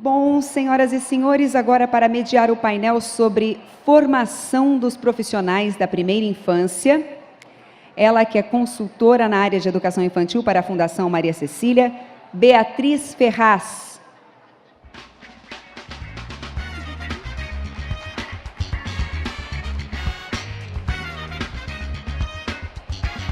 Bom, senhoras e senhores, agora para mediar o painel sobre formação dos profissionais da primeira infância, ela que é consultora na área de educação infantil para a Fundação Maria Cecília, Beatriz Ferraz.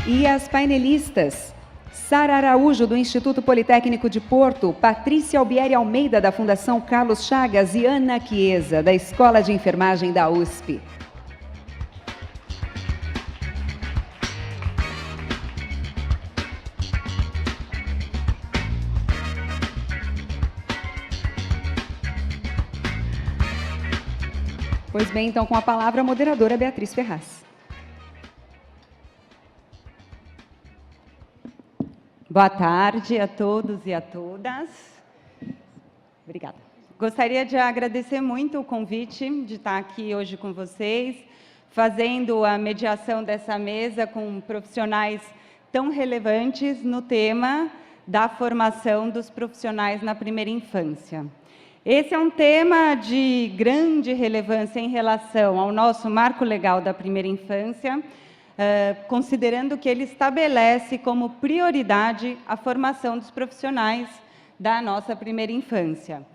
E as painelistas: Sara Araújo, do Instituto Politécnico de Porto, Patrícia Albieri Almeida, da Fundação Carlos Chagas, e Ana Chiesa, da Escola de Enfermagem da USP. Pois bem, então, com a palavra a moderadora Beatriz Ferraz. Boa tarde a todos e a todas. Obrigada. Gostaria de agradecer muito o convite de estar aqui hoje com vocês, fazendo a mediação dessa mesa com profissionais tão relevantes no tema da formação dos profissionais na primeira infância. Esse é um tema de grande relevância em relação ao nosso marco legal da primeira infância, considerando que ele estabelece como prioridade a formação dos profissionais da nossa primeira infância.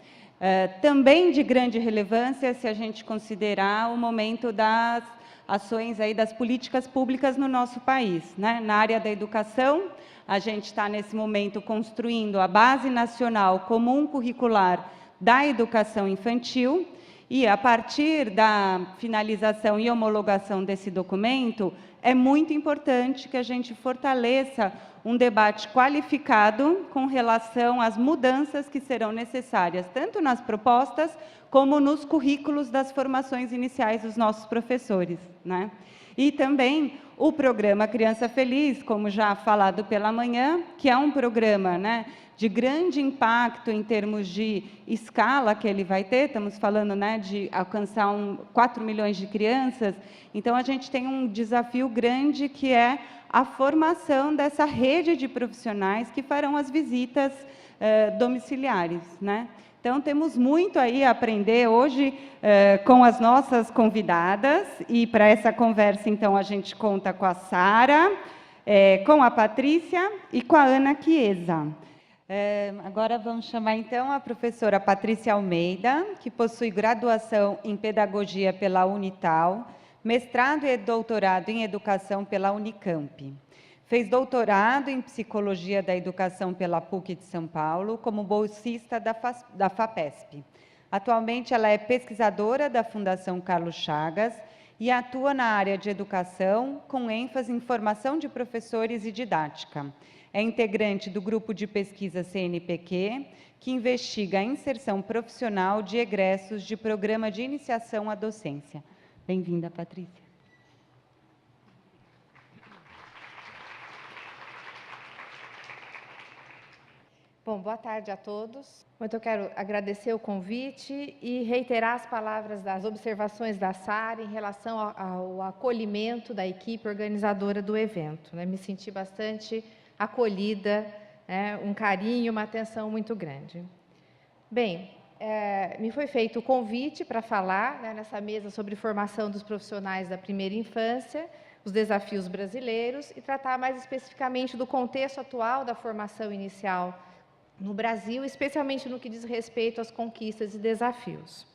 Também de grande relevância se a gente considerar o momento das ações aí das políticas públicas no nosso país, né? Na área da educação, a gente está nesse momento construindo a Base Nacional Comum Curricular da Educação Infantil, e a partir da finalização e homologação desse documento, é muito importante que a gente fortaleça um debate qualificado com relação às mudanças que serão necessárias, tanto nas propostas como nos currículos das formações iniciais dos nossos professores, né? E também o programa Criança Feliz, como já falado pela manhã, que é um programa, né, de grande impacto em termos de escala que ele vai ter, estamos falando, né, de alcançar 4 milhões de crianças. Então, a gente tem um desafio grande, que é a formação dessa rede de profissionais que farão as visitas domiciliares, né? Então, temos muito aí a aprender hoje com as nossas convidadas, e para essa conversa, então, a gente conta com a Sara, com a Patrícia e com a Ana Chiesa. Agora vamos chamar, então, a professora Patrícia Almeida, que possui graduação em Pedagogia pela Unital, mestrado e doutorado em Educação pela Unicamp. Fez doutorado em Psicologia da Educação pela PUC de São Paulo, como bolsista da FAPESP. Atualmente, ela é pesquisadora da Fundação Carlos Chagas e atua na área de educação, com ênfase em formação de professores e didática. É integrante do grupo de pesquisa CNPq, que investiga a inserção profissional de egressos de programa de iniciação à docência. Bem-vinda, Patrícia. Bom, boa tarde a todos. Muito eu quero agradecer o convite e reiterar as palavras das observações da Sara em relação ao acolhimento da equipe organizadora do evento, né? Me senti bastante acolhida, né? Um carinho, uma atenção muito grande. Bem, me foi feito o convite para falar, né, nessa mesa sobre formação dos profissionais da primeira infância, os desafios brasileiros, e tratar mais especificamente do contexto atual da formação inicial no Brasil, especialmente no que diz respeito às conquistas e desafios.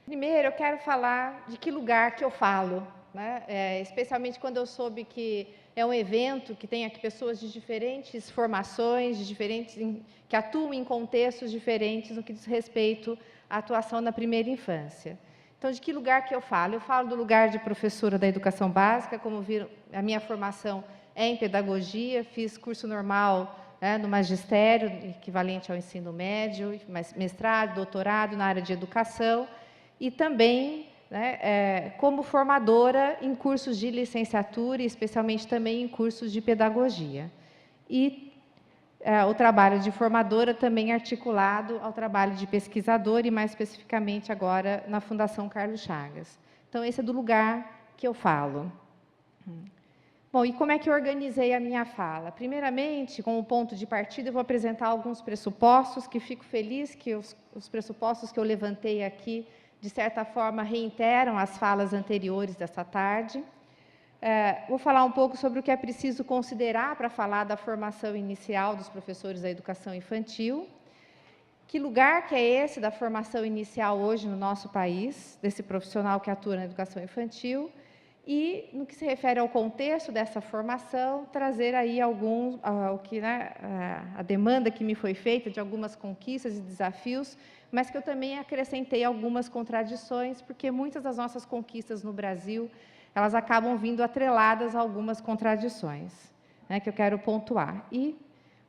Primeiro, eu quero falar de que lugar que eu falo, né? Especialmente quando eu soube que é um evento que tem aqui pessoas de diferentes formações, que atuam em contextos diferentes no que diz respeito à atuação na primeira infância. Então, de que lugar que eu falo? Eu falo do lugar de professora da educação básica. Como viram, a minha formação é em pedagogia, fiz curso normal, né, no magistério, equivalente ao ensino médio, mestrado, doutorado na área de educação, e também, né, como formadora em cursos de licenciatura, e especialmente também em cursos de pedagogia. E o trabalho de formadora também articulado ao trabalho de pesquisadora, e mais especificamente agora na Fundação Carlos Chagas. Então, esse é do lugar que eu falo. Bom, e como é que eu organizei a minha fala? Primeiramente, como ponto de partida, eu vou apresentar alguns pressupostos, que fico feliz que os pressupostos que eu levantei aqui, de certa forma, reiteram as falas anteriores dessa tarde. Vou falar um pouco sobre o que é preciso considerar para falar da formação inicial dos professores da educação infantil. Que lugar que é esse da formação inicial hoje no nosso país, desse profissional que atua na educação infantil, e, no que se refere ao contexto dessa formação, trazer aí a demanda que me foi feita de algumas conquistas e desafios, mas que eu também acrescentei algumas contradições, porque muitas das nossas conquistas no Brasil, elas acabam vindo atreladas a algumas contradições, né, que eu quero pontuar. E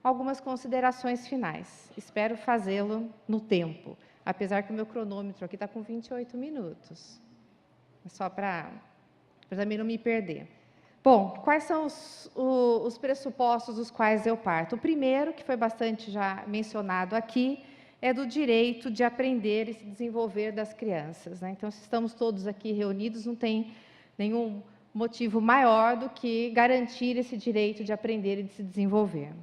algumas considerações finais. Espero fazê-lo no tempo, apesar que o meu cronômetro aqui está com 28 minutos. É só para também não me perder. Bom, quais são os pressupostos dos quais eu parto? O primeiro, que foi bastante já mencionado aqui, é do direito de aprender e se desenvolver das crianças, né? Então, se estamos todos aqui reunidos, não tem nenhum motivo maior do que garantir esse direito de aprender e de se desenvolver.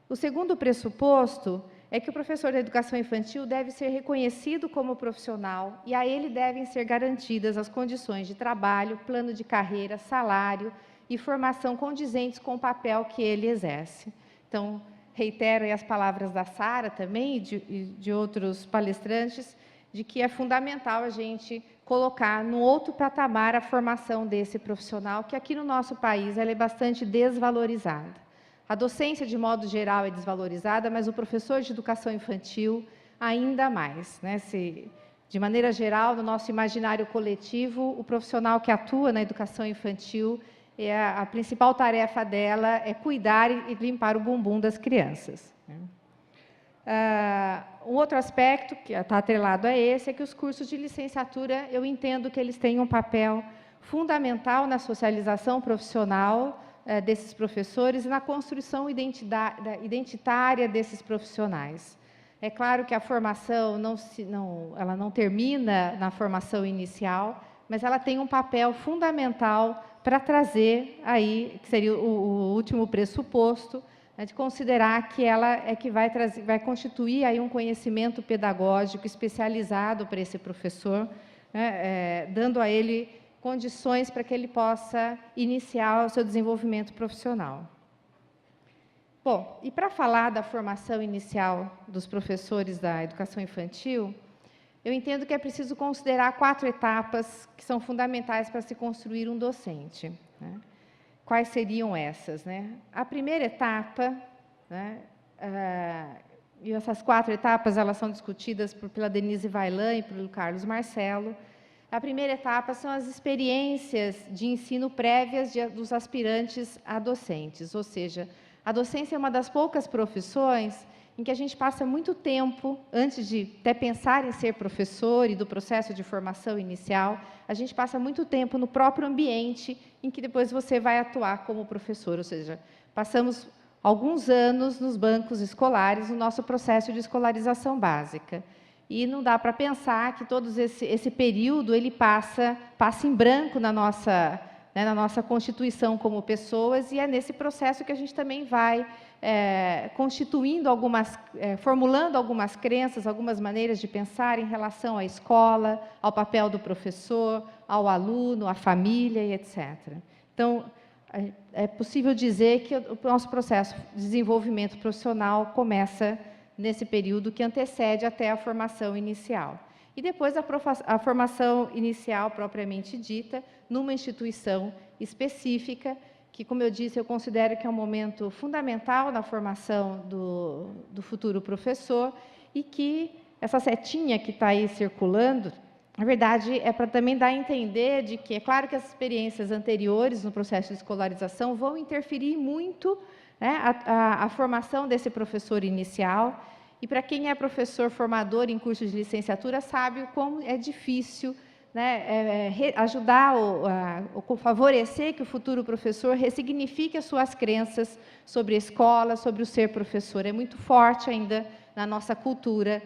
O segundo pressuposto é que o professor da educação infantil deve ser reconhecido como profissional e a ele devem ser garantidas as condições de trabalho, plano de carreira, salário e formação condizentes com o papel que ele exerce. Então, reitero aí as palavras da Sara também e de outros palestrantes, de que é fundamental a gente colocar num outro patamar a formação desse profissional, que aqui no nosso país ela é bastante desvalorizada. A docência, de modo geral, é desvalorizada, mas o professor de educação infantil ainda mais, né? De maneira geral, no nosso imaginário coletivo, o profissional que atua na educação infantil, a principal tarefa dela é cuidar e limpar o bumbum das crianças. Um outro aspecto que está atrelado a esse é que os cursos de licenciatura, eu entendo que eles têm um papel fundamental na socialização profissional desses professores e na construção identitária desses profissionais. É claro que a formação ela não termina na formação inicial, mas ela tem um papel fundamental para trazer aí, que seria o último pressuposto, né, de considerar que ela é que vai constituir aí um conhecimento pedagógico especializado para esse professor, né, dando a ele condições para que ele possa iniciar o seu desenvolvimento profissional. Bom, e para falar da formação inicial dos professores da educação infantil, eu entendo que é preciso considerar 4 etapas que são fundamentais para se construir um docente, né? Quais seriam essas, né? A primeira etapa, né, e essas 4 etapas elas são discutidas pela Denise Vailan e pelo Carlos Marcelo. A primeira etapa são as experiências de ensino prévias dos aspirantes a docentes, ou seja, a docência é uma das poucas profissões em que a gente passa muito tempo, antes de até pensar em ser professor e do processo de formação inicial, a gente passa muito tempo no próprio ambiente em que depois você vai atuar como professor, ou seja, passamos alguns anos nos bancos escolares, no nosso processo de escolarização básica. E não dá para pensar que todo esse período ele passa em branco na nossa constituição como pessoas, e é nesse processo que a gente também vai constituindo formulando algumas crenças, algumas maneiras de pensar em relação à escola, ao papel do professor, ao aluno, à família e etc. Então, é possível dizer que o nosso processo de desenvolvimento profissional começa nesse período que antecede até a formação inicial. E depois a formação inicial propriamente dita, numa instituição específica, que, como eu disse, eu considero que é um momento fundamental na formação do futuro professor, e que essa setinha que está aí circulando, na verdade, é para também dar a entender de que, é claro que as experiências anteriores no processo de escolarização vão interferir muito, né, a formação desse professor inicial, e para quem é professor formador em cursos de licenciatura sabe como é difícil, né, ajudar ou favorecer que o futuro professor ressignifique as suas crenças sobre a escola, sobre o ser professor. É muito forte ainda na nossa cultura,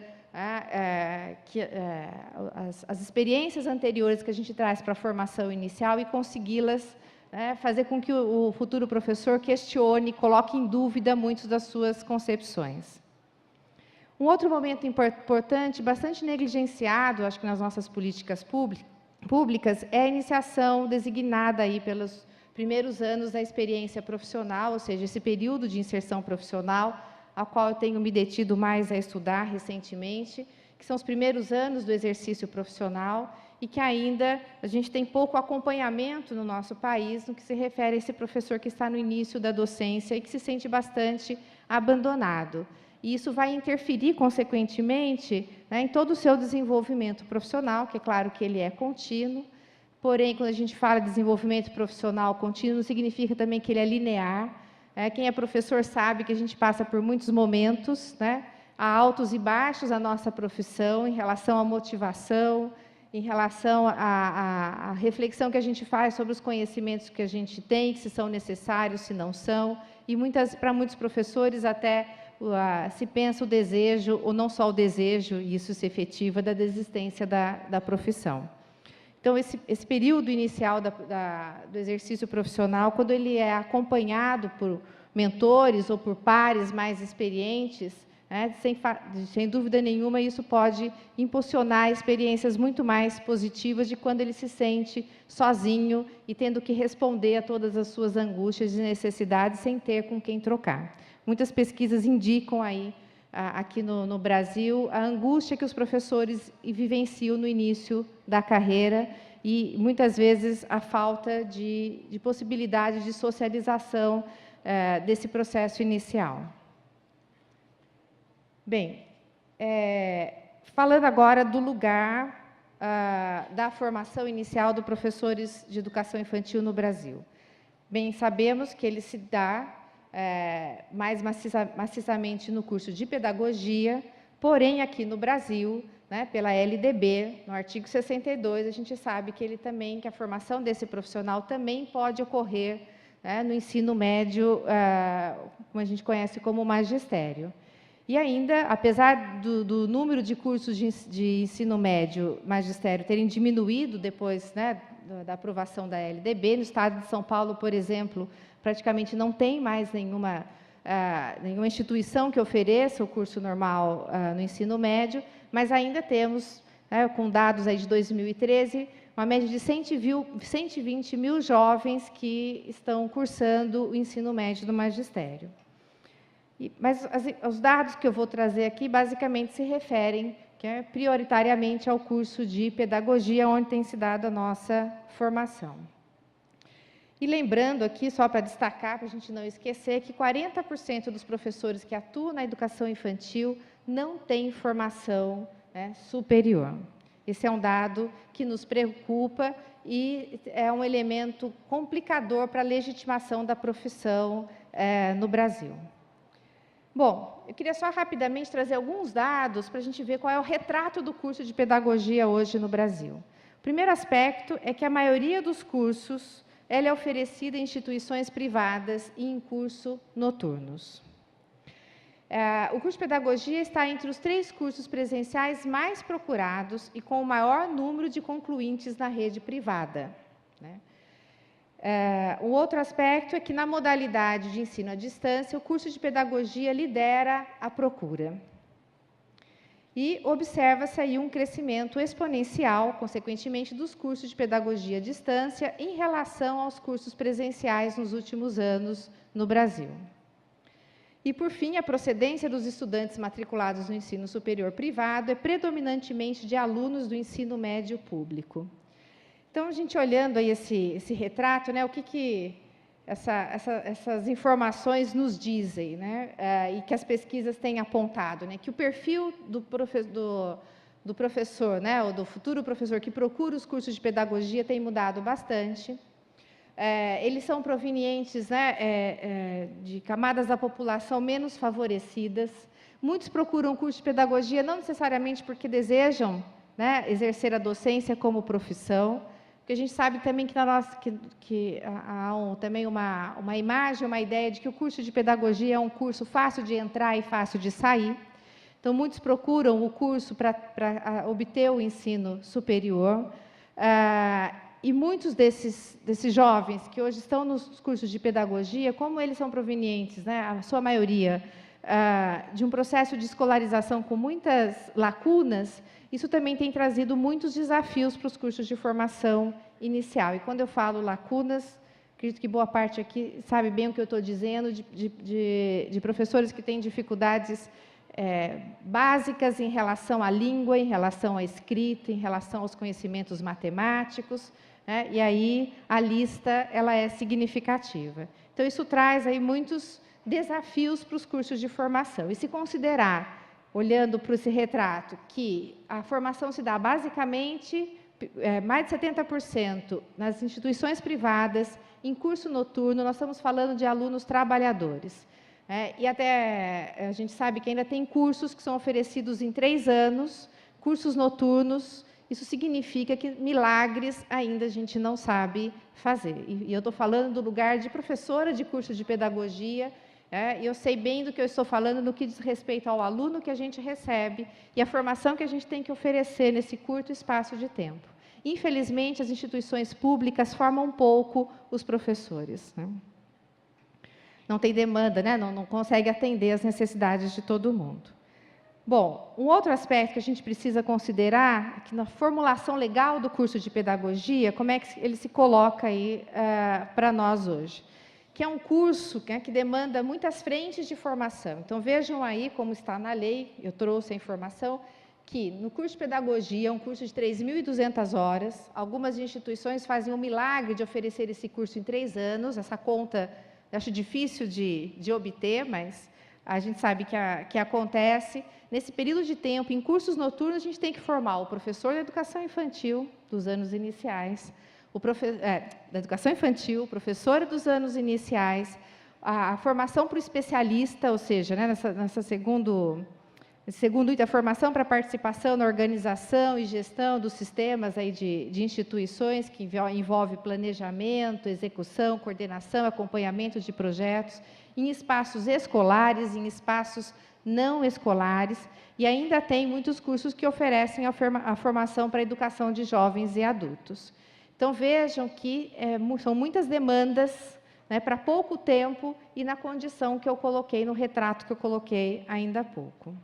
as experiências anteriores que a gente traz para a formação inicial e consegui-las né, fazer com que o futuro professor questione, coloque em dúvida muitas das suas concepções. Um outro momento importante, bastante negligenciado, acho que nas nossas políticas públicas, é a iniciação designada aí pelos primeiros anos da experiência profissional, ou seja, esse período de inserção profissional, ao qual eu tenho me detido mais a estudar recentemente, que são os primeiros anos do exercício profissional e que ainda a gente tem pouco acompanhamento no nosso país no que se refere a esse professor que está no início da docência e que se sente bastante abandonado. E isso vai interferir, consequentemente, né, em todo o seu desenvolvimento profissional, que é claro que ele é contínuo, porém, quando a gente fala de desenvolvimento profissional contínuo, significa também que ele é linear. Quem é professor sabe que a gente passa por muitos momentos, né, há altos e baixos na nossa profissão, em relação à motivação, em relação à reflexão que a gente faz sobre os conhecimentos que a gente tem, se são necessários, se não são, e para muitos professores até se pensa o desejo, ou não só o desejo, e isso se efetiva, da desistência da profissão. Então, esse período inicial do exercício profissional, quando ele é acompanhado por mentores ou por pares mais experientes, né, sem dúvida nenhuma, isso pode impulsionar experiências muito mais positivas de quando ele se sente sozinho e tendo que responder a todas as suas angústias e necessidades sem ter com quem trocar. Muitas pesquisas indicam aí, aqui no Brasil, a angústia que os professores vivenciam no início da carreira e, muitas vezes, a falta de possibilidade de socialização desse processo inicial. Bem, falando agora do lugar da formação inicial dos professores de educação infantil no Brasil. Bem, sabemos que ele se dá mais maciçamente no curso de pedagogia, porém, aqui no Brasil, né, pela LDB, no artigo 62, a gente sabe que que a formação desse profissional também pode ocorrer, né, no ensino médio, como a gente conhece como magistério. E ainda, apesar do número de cursos de ensino médio magistério terem diminuído depois, né, da aprovação da LDB, no estado de São Paulo, por exemplo, praticamente não tem mais nenhuma instituição que ofereça o curso normal no ensino médio, mas ainda temos, com dados aí de 2013, uma média de 120 mil jovens que estão cursando o ensino médio do magistério. Mas os dados que eu vou trazer aqui, basicamente, se referem prioritariamente ao curso de pedagogia, onde tem se dado a nossa formação. E lembrando aqui, só para destacar, para a gente não esquecer, que 40% dos professores que atuam na educação infantil não têm formação, né, superior. Esse é um dado que nos preocupa e é um elemento complicador para a legitimação da profissão no Brasil. Bom, eu queria só rapidamente trazer alguns dados para a gente ver qual é o retrato do curso de pedagogia hoje no Brasil. O primeiro aspecto é que a maioria dos cursos ela é oferecida em instituições privadas e em curso noturnos. O curso de pedagogia está entre os 3 cursos presenciais mais procurados e com o maior número de concluintes na rede privada, né? O outro aspecto é que, na modalidade de ensino à distância, o curso de pedagogia lidera a procura. E observa-se aí um crescimento exponencial, consequentemente, dos cursos de pedagogia à distância em relação aos cursos presenciais nos últimos anos no Brasil. E, por fim, a procedência dos estudantes matriculados no ensino superior privado é predominantemente de alunos do ensino médio público. Então, a gente olhando aí esse retrato, né, o que essas informações nos dizem, né, e que as pesquisas têm apontado, né, que o perfil do professor, né, ou do futuro professor que procura os cursos de pedagogia tem mudado bastante. Eles são provenientes, né, de camadas da população menos favorecidas. Muitos procuram curso de pedagogia não necessariamente porque desejam, né, exercer a docência como profissão, porque a gente sabe também que há também uma imagem, uma ideia de que o curso de pedagogia é um curso fácil de entrar e fácil de sair. Então, muitos procuram o curso para obter o ensino superior. E muitos desses jovens que hoje estão nos cursos de pedagogia, como eles são provenientes, né, a sua maioria, de um processo de escolarização com muitas lacunas, isso também tem trazido muitos desafios para os cursos de formação inicial. E quando eu falo lacunas, acredito que boa parte aqui sabe bem o que eu estou dizendo, de professores que têm dificuldades básicas em relação à língua, em relação à escrita, em relação aos conhecimentos matemáticos, né? E aí a lista ela é significativa. Então, isso traz aí muitos desafios para os cursos de formação. E se considerar, olhando para esse retrato, que a formação se dá basicamente, mais de 70% nas instituições privadas, em curso noturno, nós estamos falando de alunos trabalhadores. E até a gente sabe que ainda tem cursos que são oferecidos em 3 anos, cursos noturnos. Isso significa que milagres ainda a gente não sabe fazer. E eu estou falando do lugar de professora de curso de pedagogia, e eu sei bem do que eu estou falando no que diz respeito ao aluno que a gente recebe e a formação que a gente tem que oferecer nesse curto espaço de tempo. Infelizmente, as instituições públicas formam pouco os professores, né? Não tem demanda, né? Não consegue atender às necessidades de todo mundo. Bom, um outro aspecto que a gente precisa considerar é que na formulação legal do curso de pedagogia, como é que ele se coloca aí para nós hoje? Que é um curso que demanda muitas frentes de formação. Então, vejam aí como está na lei, eu trouxe a informação, que no curso de pedagogia, um curso de 3.200 horas, algumas instituições fazem um milagre de oferecer esse curso em 3 anos, essa conta eu acho difícil de obter, mas a gente sabe que acontece. Nesse período de tempo, em cursos noturnos, a gente tem que formar o professor da educação infantil dos anos iniciais, da educação infantil, professora dos anos iniciais, a formação para o especialista, ou seja, né, nessa segundo item, a formação para participação na organização e gestão dos sistemas aí de instituições, que envolve planejamento, execução, coordenação, acompanhamento de projetos, em espaços escolares, em espaços não escolares, e ainda tem muitos cursos que oferecem a formação para a educação de jovens e adultos. Então, vejam que são muitas demandas, né, para pouco tempo e na condição que eu coloquei, no retrato que eu coloquei ainda há pouco.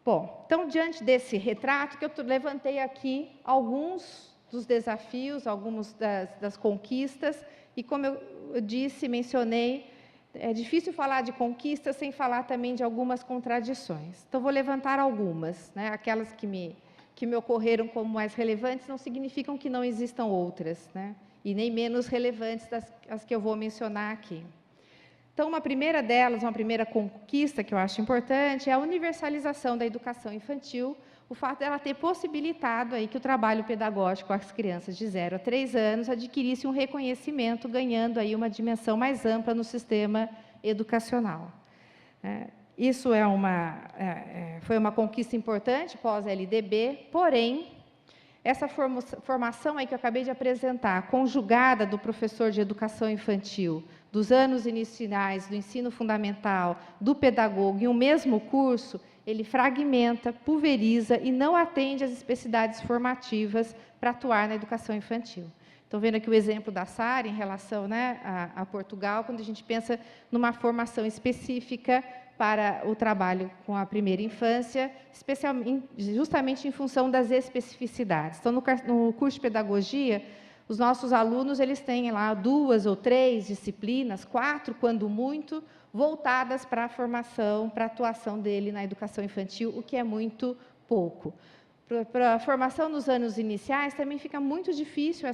Bom, então, diante desse retrato, que eu levantei aqui alguns dos desafios, algumas das conquistas, e como eu disse, mencionei, é difícil falar de conquistas sem falar também de algumas contradições. Então, vou levantar algumas, né? Aquelas que me ocorreram como mais relevantes, não significam que não existam outras, né? E nem menos relevantes as que eu vou mencionar aqui. Então, uma primeira delas, uma primeira conquista que eu acho importante, é a universalização da educação infantil, o fato dela ter possibilitado aí que o trabalho pedagógico com as crianças de 0 a 3 anos adquirisse um reconhecimento, ganhando aí uma dimensão mais ampla no sistema educacional. Isso foi uma conquista importante pós-LDB, porém, essa formação aí que eu acabei de apresentar, conjugada do professor de educação infantil, dos anos iniciais, do ensino fundamental, do pedagogo, em um mesmo curso, ele fragmenta, pulveriza e não atende às especificidades formativas para atuar na educação infantil. Estão vendo aqui o exemplo da Sara em relação, né, a Portugal, quando a gente pensa numa formação específica para o trabalho com a primeira infância, justamente em função das especificidades. Então, no curso de pedagogia, os nossos alunos eles têm lá 2 ou 3 disciplinas, 4 quando muito, voltadas para a formação, para a atuação dele na educação infantil, o que é muito pouco. Para a formação nos anos iniciais, também fica muito difícil,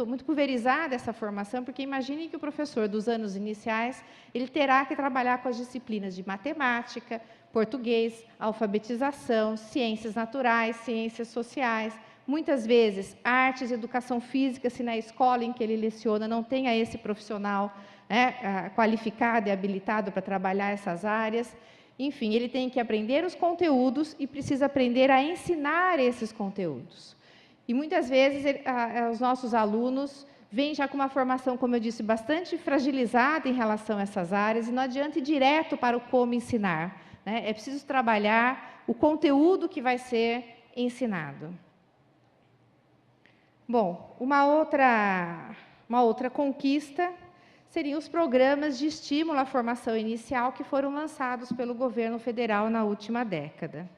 muito pulverizada essa formação, porque imaginem que o professor dos anos iniciais, ele terá que trabalhar com as disciplinas de matemática, português, alfabetização, ciências naturais, ciências sociais, muitas vezes artes, educação física, se na escola em que ele leciona não tenha esse profissional, né, qualificado e habilitado para trabalhar essas áreas. Enfim, ele tem que aprender os conteúdos e precisa aprender a ensinar esses conteúdos. E muitas vezes os nossos alunos vêm já com uma formação, como eu disse, bastante fragilizada em relação a essas áreas e não adianta ir direto para o como ensinar, né? É preciso trabalhar o conteúdo que vai ser ensinado. Bom, uma outra conquista seriam os programas de estímulo à formação inicial que foram lançados pelo governo federal na última década.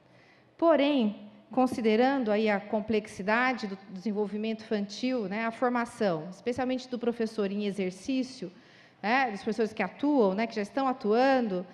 Porém, considerando aí a complexidade do desenvolvimento infantil, né, a formação, especialmente do professor em exercício, dos professores que atuam, que já estão atuando,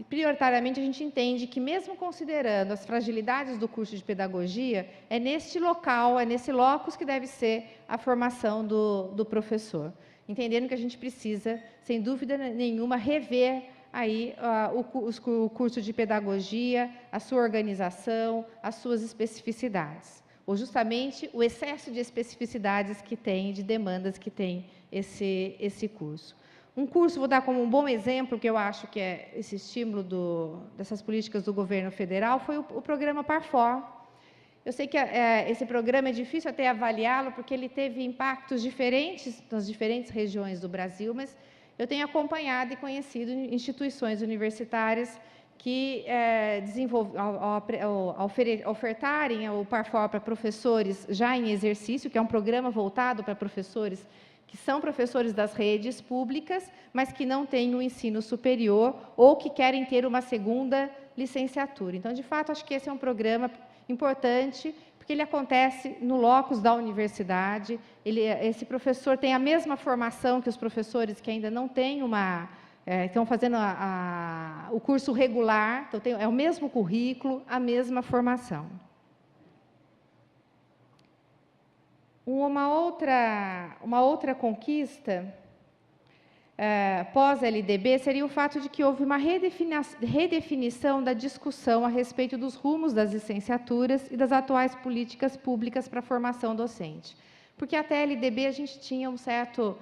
prioritariamente a gente entende que, mesmo considerando as fragilidades do curso de pedagogia, é neste local, é nesse locus que deve ser a formação do professor. Entendendo que a gente precisa, sem dúvida nenhuma, rever aí o curso de pedagogia, a sua organização, as suas especificidades, ou justamente o excesso de especificidades que tem, de demandas que tem esse curso. Um curso, vou dar como um bom exemplo, que eu acho que é esse estímulo dessas políticas do governo federal, foi o programa Parfor. Eu sei que esse programa é difícil até avaliá-lo, porque ele teve impactos diferentes nas diferentes regiões do Brasil, mas eu tenho acompanhado e conhecido instituições universitárias que ao ofertarem o Parfor para professores já em exercício, que é um programa voltado para professores que são professores das redes públicas, mas que não têm o ensino superior ou que querem ter uma segunda licenciatura. Então, de fato, acho que esse é um programa importante, porque ele acontece no locus da universidade. Esse professor tem a mesma formação que os professores que ainda não têm estão fazendo o curso regular, então é o mesmo currículo, a mesma formação. Uma outra conquista pós-LDB seria o fato de que houve uma redefinição da discussão a respeito dos rumos das licenciaturas e das atuais políticas públicas para a formação docente. Porque até a LDB a gente tinha um certo...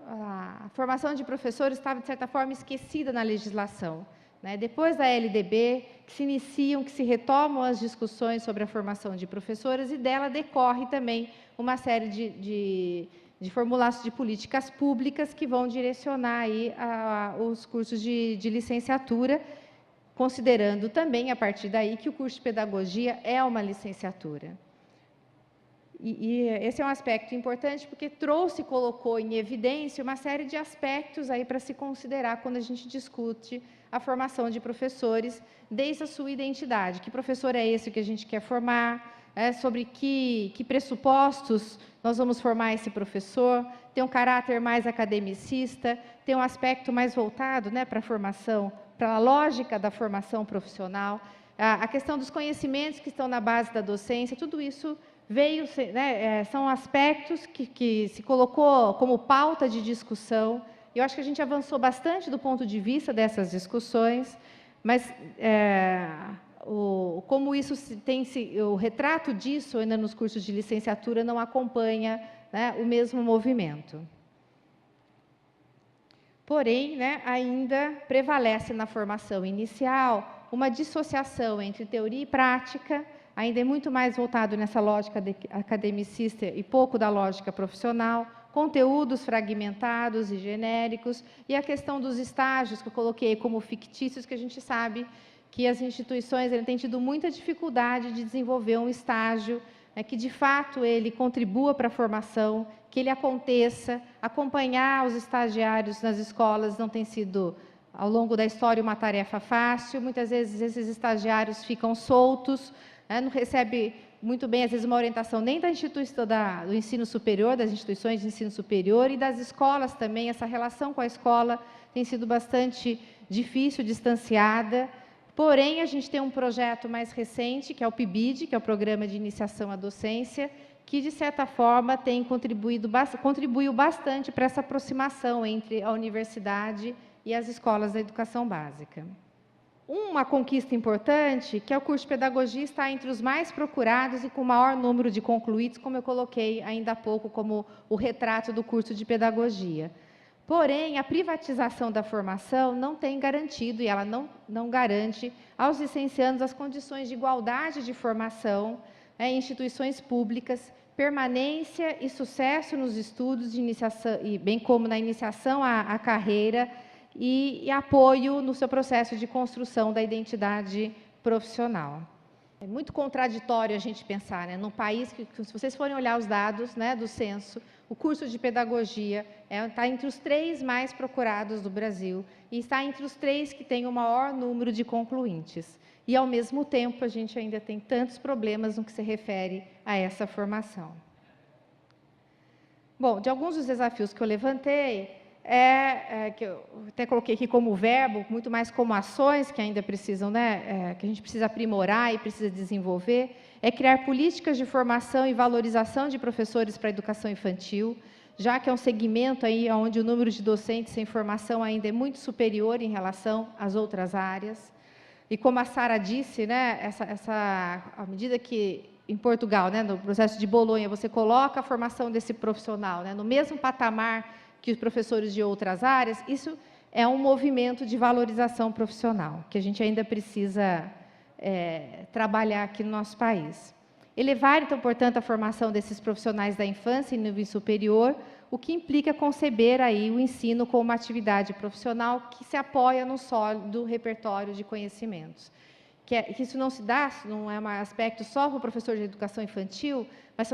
a formação de professores estava, de certa forma, esquecida na legislação. Depois da LDB, que se retomam as discussões sobre a formação de professores, e dela decorre também uma série de formulações de políticas públicas que vão direcionar aí os cursos de licenciatura, considerando também, a partir daí, que o curso de pedagogia é uma licenciatura. E esse é um aspecto importante, porque colocou em evidência uma série de aspectos aí para se considerar quando a gente discute a formação de professores, desde a sua identidade. Que professor é esse que a gente quer formar? Sobre que pressupostos nós vamos formar esse professor? Tem um caráter mais academicista? Tem um aspecto mais voltado para a formação, para a lógica da formação profissional? A questão dos conhecimentos que estão na base da docência, tudo isso são aspectos que se colocou como pauta de discussão. Eu acho que a gente avançou bastante do ponto de vista dessas discussões, mas como isso o retrato disso ainda nos cursos de licenciatura não acompanha o mesmo movimento. Porém, ainda prevalece na formação inicial uma dissociação entre teoria e prática, ainda é muito mais voltado nessa lógica academicista e pouco da lógica profissional, conteúdos fragmentados e genéricos, e a questão dos estágios, que eu coloquei como fictícios, que a gente sabe que as instituições têm tido muita dificuldade de desenvolver um estágio que, de fato, ele contribua para a formação, que ele aconteça. Acompanhar os estagiários nas escolas não tem sido, ao longo da história, uma tarefa fácil. Muitas vezes, esses estagiários ficam soltos, não recebe muito bem, às vezes, uma orientação nem da instituição do ensino superior, das instituições de ensino superior, e das escolas também. Essa relação com a escola tem sido bastante difícil, distanciada. Porém, a gente tem um projeto mais recente, que é o PIBID, que é o Programa de Iniciação à Docência, que, de certa forma, contribuiu bastante para essa aproximação entre a universidade e as escolas da educação básica. Uma conquista importante, que é o curso de pedagogia, está entre os mais procurados e com o maior número de concluídos, como eu coloquei ainda há pouco como o retrato do curso de pedagogia. Porém, a privatização da formação não tem garantido, e ela não garante aos licenciandos as condições de igualdade de formação em instituições públicas, permanência e sucesso nos estudos de iniciação, bem como na iniciação à carreira, e apoio no seu processo de construção da identidade profissional. é muito contraditório a gente pensar, né? Num país que, se vocês forem olhar os dados, né, do censo, o curso de pedagogia está entre os 3 mais procurados do Brasil e está entre os 3 que têm o maior número de concluintes. E, ao mesmo tempo, a gente ainda tem tantos problemas no que se refere a essa formação. Bom, de alguns dos desafios que eu levantei, que eu até coloquei aqui como verbo, muito mais como ações que ainda precisam, né, que a gente precisa aprimorar e precisa desenvolver, é criar políticas de formação e valorização de professores para a educação infantil, já que é um segmento aí onde o número de docentes sem formação ainda é muito superior em relação às outras áreas. E como a Sara disse, né, à medida que em Portugal, né, no processo de Bolonha, você coloca a formação desse profissional, né, no mesmo patamar que os professores de outras áreas, isso é um movimento de valorização profissional, que a gente ainda precisa trabalhar aqui no nosso país. Elevar, então, portanto, a formação desses profissionais da infância e nível superior, o que implica conceber aí o ensino como uma atividade profissional que se apoia no sólido repertório de conhecimentos. Que isso não se dá, não é um aspecto só para o professor de educação infantil, mas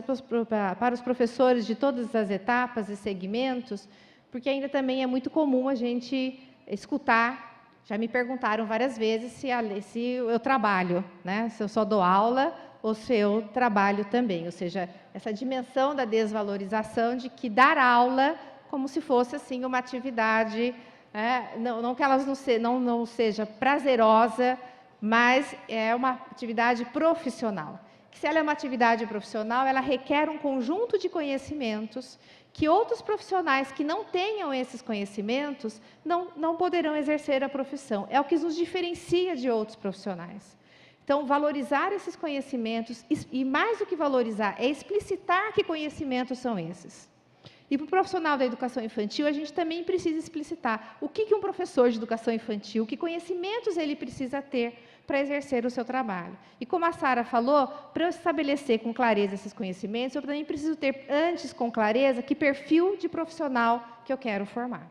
para os professores de todas as etapas e segmentos, porque ainda também é muito comum a gente escutar, já me perguntaram várias vezes se eu trabalho, né? Se eu só dou aula ou se eu trabalho também, ou seja, essa dimensão da desvalorização de que dar aula como se fosse assim uma atividade, não que ela não seja prazerosa, mas é uma atividade profissional. Que se ela é uma atividade profissional, ela requer um conjunto de conhecimentos que outros profissionais que não tenham esses conhecimentos não poderão exercer a profissão. É o que nos diferencia de outros profissionais. Então, valorizar esses conhecimentos, e mais do que valorizar, é explicitar que conhecimentos são esses. E para o profissional da educação infantil, a gente também precisa explicitar o que um professor de educação infantil, que conhecimentos ele precisa ter para exercer o seu trabalho. E como a Sara falou, para eu estabelecer com clareza esses conhecimentos, eu também preciso ter antes com clareza que perfil de profissional que eu quero formar.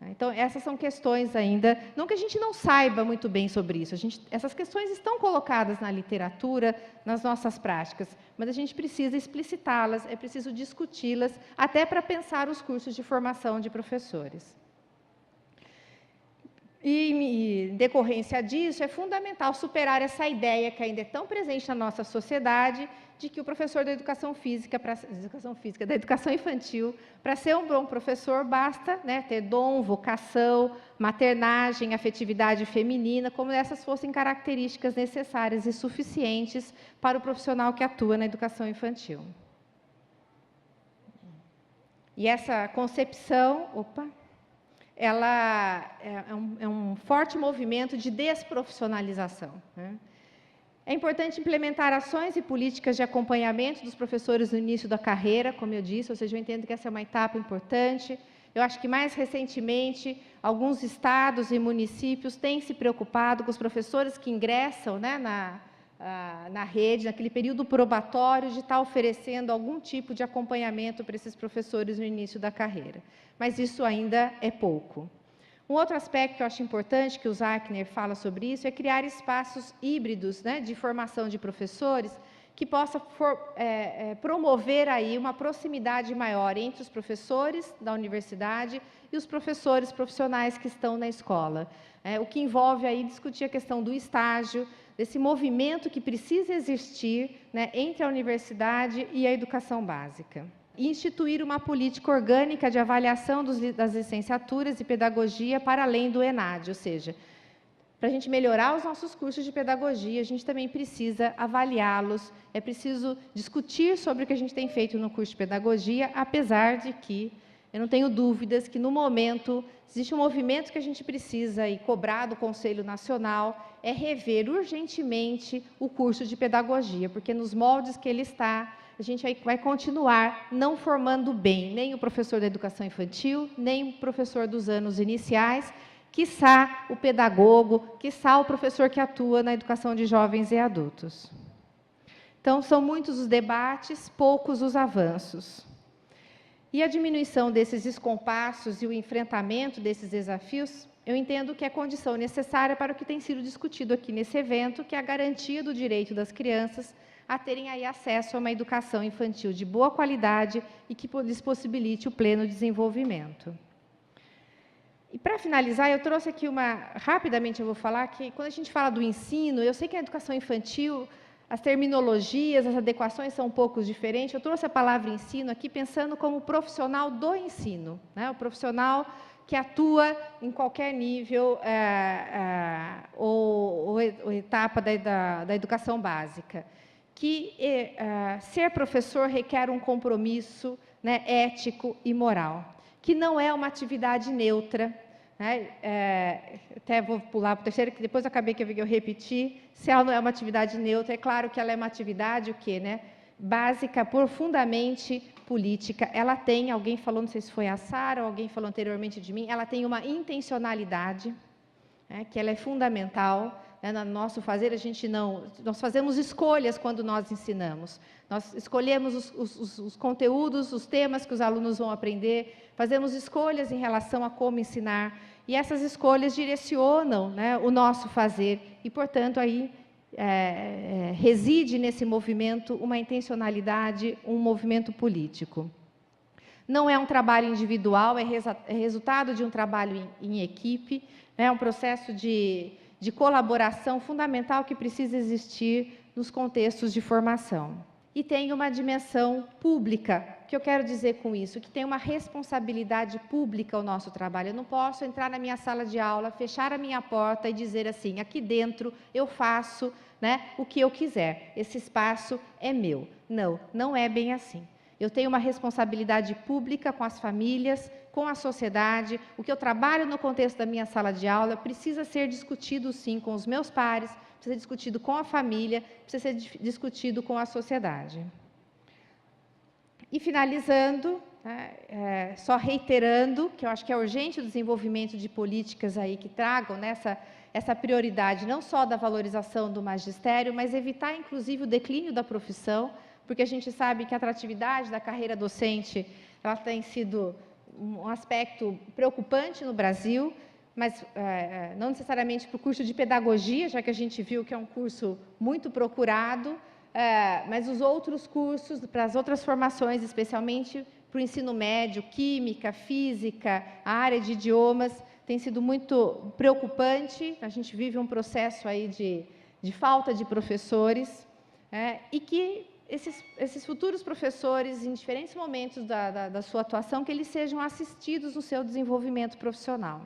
Então, essas são questões ainda, não que a gente não saiba muito bem sobre isso, essas questões estão colocadas na literatura, nas nossas práticas, mas a gente precisa explicitá-las, é preciso discuti-las, até para pensar os cursos de formação de professores. E, em decorrência disso, é fundamental superar essa ideia que ainda é tão presente na nossa sociedade, de que o professor da educação infantil, para ser um bom professor, basta, né, ter dom, vocação, maternagem, afetividade feminina, como essas fossem características necessárias e suficientes para o profissional que atua na educação infantil. E essa concepção, ela é um forte movimento de desprofissionalização, né? É importante implementar ações e políticas de acompanhamento dos professores no início da carreira, como eu disse, ou seja, eu entendo que essa é uma etapa importante. Eu acho que, mais recentemente, alguns estados e municípios têm se preocupado com os professores que ingressam, né, na rede, naquele período probatório, de estar oferecendo algum tipo de acompanhamento para esses professores no início da carreira. Mas isso ainda é pouco. Um outro aspecto que eu acho importante, que o Zachner fala sobre isso, é criar espaços híbridos, né, de formação de professores, que possa promover aí uma proximidade maior entre os professores da universidade e os professores profissionais que estão na escola. O que envolve aí discutir a questão do estágio, desse movimento que precisa existir, né, entre a universidade e a educação básica. E instituir uma política orgânica de avaliação das licenciaturas e pedagogia para além do ENAD, ou seja, para a gente melhorar os nossos cursos de pedagogia, a gente também precisa avaliá-los, é preciso discutir sobre o que a gente tem feito no curso de pedagogia, apesar de que eu não tenho dúvidas que, no momento, existe um movimento que a gente precisa e cobrar do Conselho Nacional, é rever urgentemente o curso de pedagogia, porque nos moldes que ele está, a gente vai continuar não formando bem nem o professor da educação infantil, nem o professor dos anos iniciais, quiçá o pedagogo, quiçá o professor que atua na educação de jovens e adultos. Então, são muitos os debates, poucos os avanços. E a diminuição desses descompassos e o enfrentamento desses desafios eu entendo que é condição necessária para o que tem sido discutido aqui nesse evento, que é a garantia do direito das crianças a terem aí acesso a uma educação infantil de boa qualidade e que lhes possibilite o pleno desenvolvimento. E para finalizar, eu trouxe aqui rapidamente eu vou falar que quando a gente fala do ensino, eu sei que a educação infantil, as terminologias, as adequações são um pouco diferentes. Eu trouxe a palavra ensino aqui pensando como profissional do ensino, né? O profissional que atua em qualquer nível ou etapa da educação básica. Que ser professor requer um compromisso, né, ético e moral, que não é uma atividade neutra, né? Até vou pular para o terceiro, que depois acabei que eu repeti. Se ela não é uma atividade neutra, é claro que ela é uma atividade, o quê, né? Básica, profundamente política. Ela tem, alguém falou, não sei se foi a Sara ou alguém falou anteriormente de mim, ela tem uma intencionalidade, né, que ela é fundamental. No nosso fazer, nós fazemos escolhas quando nós ensinamos. Nós escolhemos os conteúdos, os temas que os alunos vão aprender, fazemos escolhas em relação a como ensinar, e essas escolhas direcionam, né, o nosso fazer, e, portanto, aí reside nesse movimento uma intencionalidade, um movimento político. Não é um trabalho individual, é resultado de um trabalho em equipe, é um processo de colaboração fundamental que precisa existir nos contextos de formação. E tem uma dimensão pública. O que eu quero dizer com isso? Que tem uma responsabilidade pública o nosso trabalho. Eu não posso entrar na minha sala de aula, fechar a minha porta e dizer assim, aqui dentro eu faço, né, o que eu quiser. Esse espaço é meu. Não, não é bem assim. Eu tenho uma responsabilidade pública com as famílias, com a sociedade. O que eu trabalho no contexto da minha sala de aula precisa ser discutido, sim, com os meus pares, precisa ser discutido com a família, precisa ser discutido com a sociedade. E finalizando, só reiterando, que eu acho que é urgente o desenvolvimento de políticas aí que tragam essa prioridade, não só da valorização do magistério, mas evitar, inclusive, o declínio da profissão, porque a gente sabe que a atratividade da carreira docente ela tem sido um aspecto preocupante no Brasil, mas não necessariamente para o curso de pedagogia, já que a gente viu que é um curso muito procurado, mas os outros cursos, para as outras formações, especialmente para o ensino médio, química, física, a área de idiomas, tem sido muito preocupante. A gente vive um processo aí de falta de professores, e que esses futuros professores, em diferentes momentos da sua atuação, que eles sejam assistidos no seu desenvolvimento profissional.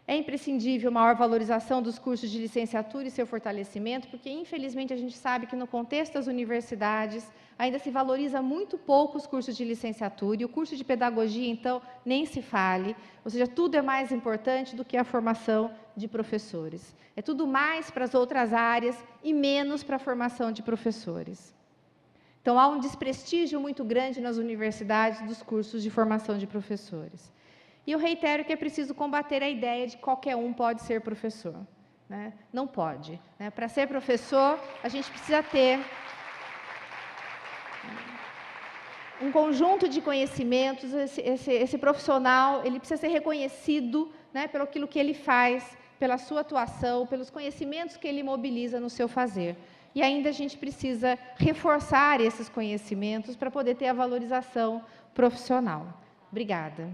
É imprescindível maior valorização dos cursos de licenciatura e seu fortalecimento, porque, infelizmente, a gente sabe que, no contexto das universidades, ainda se valoriza muito pouco os cursos de licenciatura, e o curso de pedagogia, então, nem se fale. Ou seja, tudo é mais importante do que a formação de professores. É tudo mais para as outras áreas e menos para a formação de professores. Então, há um desprestígio muito grande nas universidades dos cursos de formação de professores. E eu reitero que é preciso combater a ideia de que qualquer um pode ser professor, né? Não pode, né? Para ser professor, a gente precisa ter um conjunto de conhecimentos. Esse profissional, ele precisa ser reconhecido, né, pelo aquilo que ele faz, pela sua atuação, pelos conhecimentos que ele mobiliza no seu fazer. E ainda a gente precisa reforçar esses conhecimentos para poder ter a valorização profissional. Obrigada.